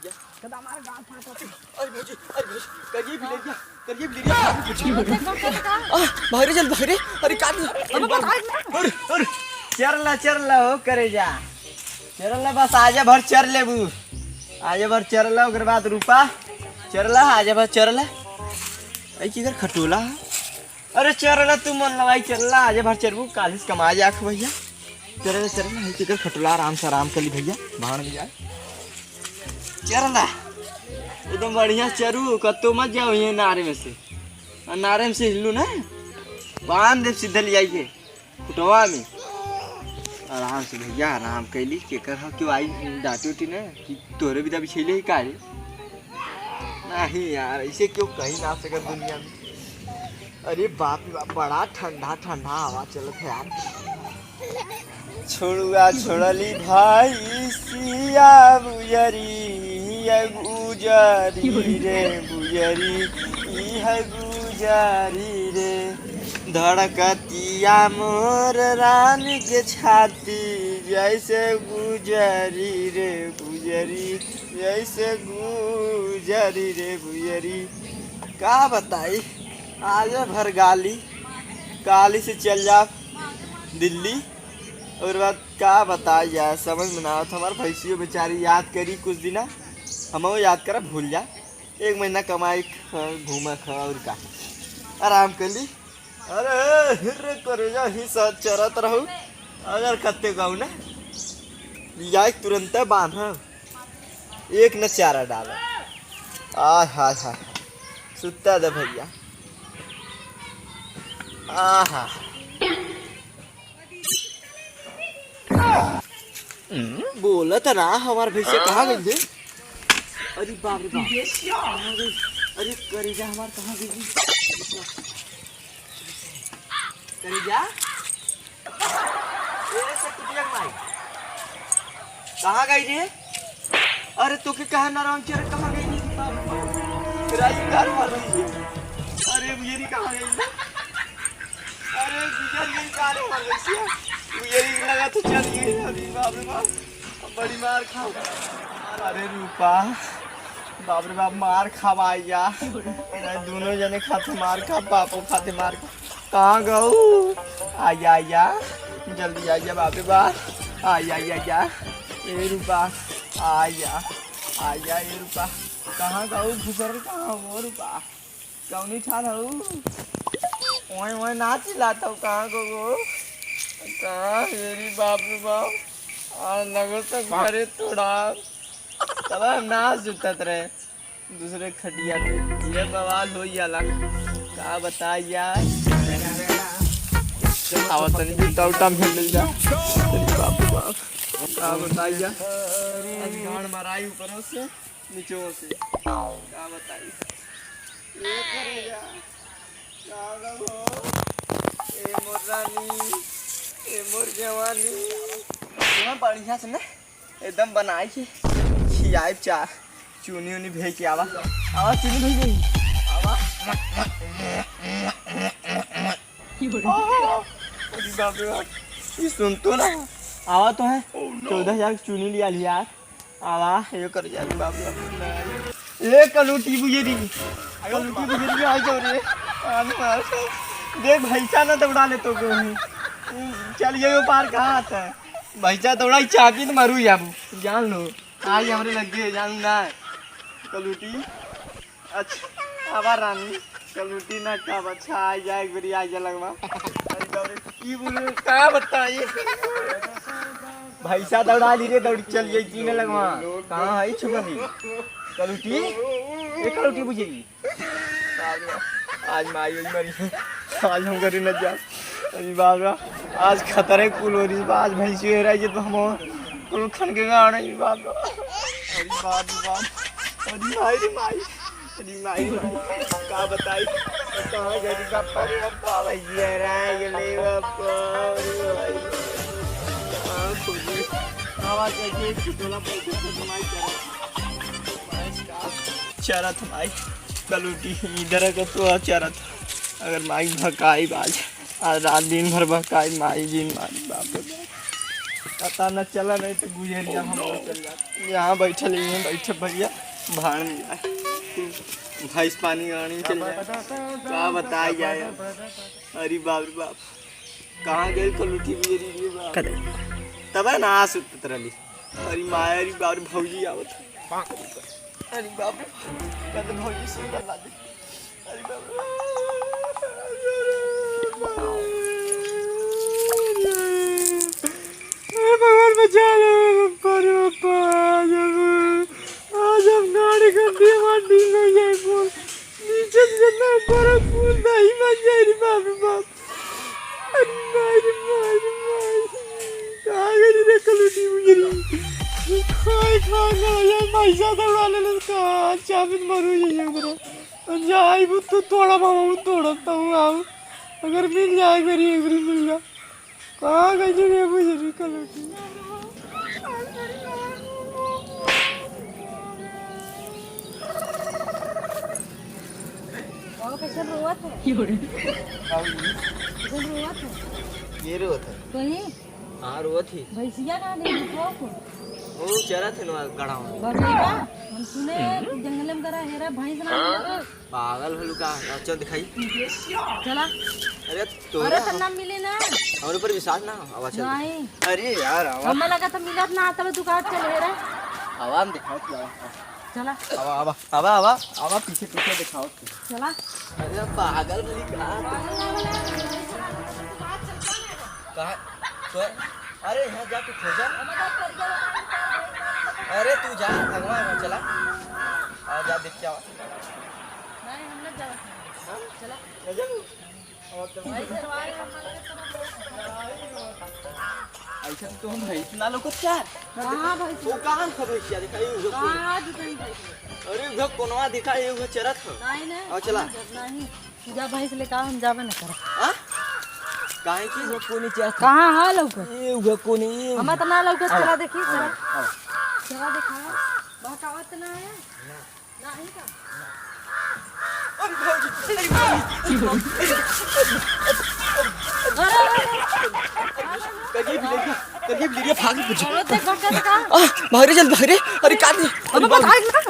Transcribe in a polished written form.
गया कदा हमारा गांव फाटा तो अरे भौजी करिए भी ले गया बाहर चल बाहर अरे काट अरे चरला हो करे जा चरला बस आजा भर चर लेबू आजा भर चरला ओकर बाद रूपा चरला आजा भर चरला आई किधर खटोला अरे चरला तू मन लगाई चरला आजा भर चरबू कालिस कमा जा भैया चरला आई किधर खटोला आराम से आराम कर ली भैया भाड़ में जा चरला एकदम बढ़िया चरू कतो मत जाओ ये नारे में से नारे में से हिलू ना बांध दे सीधे ले आइए खुटवा में आराम से भैया आराम कैली के कर क्यों आई डांटी उठी ना कि तोरे भी दबी छेले ही कारे नहीं यार ऐसे क्यों कहीं ना सके दुनिया में अरे बाप रे बाप बड़ा ठंडा हवा चलत है यार छोड़ुआ छोड़ली भाई सिया बुजरी गुजरी रे बुजरी है गुजरी रे धड़कतिया मोर रानी के छाती जैसे गुजरी रे गुजरी जैसे गुजरी रे गुजरी का बताई आज भर गाली से चल जा दिल्ली और बाद का बताई यार समझ में ना आता हमारे भैंसियों बेचारी याद करी कुछ दिन हम याद करा भूल जा एक महीना कमाई घूमा खा और का आराम कर ली अरे हिर्रे करे जा ही साथ चरत रहू अगर कत्ते गाँव ना लिया तुरंत बांध एक न चारा डाल हाय सुता दे भैया आहा बोलत ना हमारे भैंसे कहाँ गई है अरे बाप रे बाप अरे करेजा हमार कहाँ गई करेजा कहाँ गई रे अरे तो के कहा नारायण चर कहाँ गई अरे मेरी कहाँ गई अरे गुजर गई कार मर गई मुझे लगा तो चल गई अरे बाप रे बाप बड़ी मार खाओ अरे रूपा बाप रे बाप मार खावाइया दोनों जने खाते मार खा बापो खाते मार खा कहाँ गऊ आया जल्दी आइया बाप रे बाप आया ये रूपा आया ये रूपा कहाँ गऊ घुसर कहाँ हो रूपा कौनी ठाल हो ओए ना चिल्लाता हूँ कहाँ को कहाँ मेरी बाप रे बाप नगर तक घरे थोड़ा तब ना जुटत रहे दूसरे खटिया पे ये बवाल हो का बताइया आवतनी जूता उटा में मिल जा बाप रे बाप का बताइया गाड़ माराई ऊपरों से नीचों से का बताइए ये करेगा ए मोर रानी ए मोर जवानी बढ़िया से ना एकदम बनाई के खियाए चा चुनी उनी भेज के आवा चुनी भेज गई आवा बाप रे बाप ये सुन तो ना आवा तो है 14,000 चुनी लिया यार आवा ये कर जा बाप रे ये कलूटी बुझेरी आ जाओ रे मार देख भैंसा ना दौड़ा ले तो चल ये पार कहाँ आता है भैंसा दौड़ाई चाबी तो मारू जाबू जान लो आज हमारे लगे जान ना कलूटी अच्छा आवा रानी कलूटी ना का अच्छा आ जाए एक बारी आ जा लगवा की बोले का बताइए भैंसा दौड़ा ली रे दौड़ चल गई तीन लगवा कहाँ है छुपनी कलूटी ये कलूटी बुझेगी आज माई मरी आज हम करी न जा अरे बाबा आज खतरे कुल हो रही आज भैंसी हो रही है तो हम कुल खन के गाँव नहीं बाबा अरे बाप अरे माई का बताई कहाँ गई बापा भैया रह गए बापा आवाज ऐसे टोला चरत माई कलूटी इधर का तो चरत अगर माई भकाई बाज आज रात दिन भर भकाई माई दिन मारी बाप पता न चला नहीं तो गुजरिया हम लोग चल जाते। यहाँ बैठे लिए बैठे भैया भाड़ में जाए भैंस पानी गाड़ी चल जाए क्या बताया जाए। अरे बाप रे बाप कहाँ गए कलूठी गुजरी तब है ना आस उतरली। अरे माया अरे बाप रे भौजी आवत। अरे बाप रे कद भौजी से ला दे। अरे बाप रे भगवान बचा लो पर आज हम गाड़ी कर दिए मंडी में जाए बोल नीचे से जितना ऊपर फूल नहीं बच जाए। रे बाप रे बाप अरे मारी कहाँ गई रे कलूटी गुजरी खाए यार पैसा दौड़ा ले कहाँ चाबिन मरू ये जाए वो तो थोड़ा मामा तोड़ता हूँ आओ अगर मिल जाए मेरी एक मिल जाए। कहाँ गई रे गुजरी कलूटी। कैसे रोवत है? ये रोवत है तो ही हाँ रोवत ही भैंसिया कहाँ गई को वो चरा थे ना गड़ा बगैबा हम सुने जंगल में करा हेरा भैंस ना पागल हलू का चल दिखाई चला। अरे तो अरे तो ना मिले ना हमारे ऊपर विश्वास ना आवाज चल। नहीं अरे यार आवाज हमें लगा था मिलत ना तब दुकान चल हेरा आवाज दिखाओ चला आवा पीछे पीछे दिखाओ चला। अरे पागल भली कहाँ तो अरे यहाँ जा तू खोजा। अरे तू जा भगवान में चला और जा देख क्या नहीं हम लोग जाओ चला ऐसा तो हम है इतना लोग क्या कहाँ भैंस वो कहाँ खबर क्या दिखाई वो कहाँ दुकान भैंस अरे वो कोनवा दिखाई वो चरत है नहीं नहीं और चला नहीं जा भैंस लेकर हम जावे ना कर हां काहे की वो कोनी चरत कहाँ हां लौक ये वो कोनी हम तो ना लौक चला देखी चला चला दिखा बहकावत ना है नहीं का अरे भौजी कभी बिलिया भाग औरत देख बका का भागरे चल भागरे। अरे काट अब बताए ना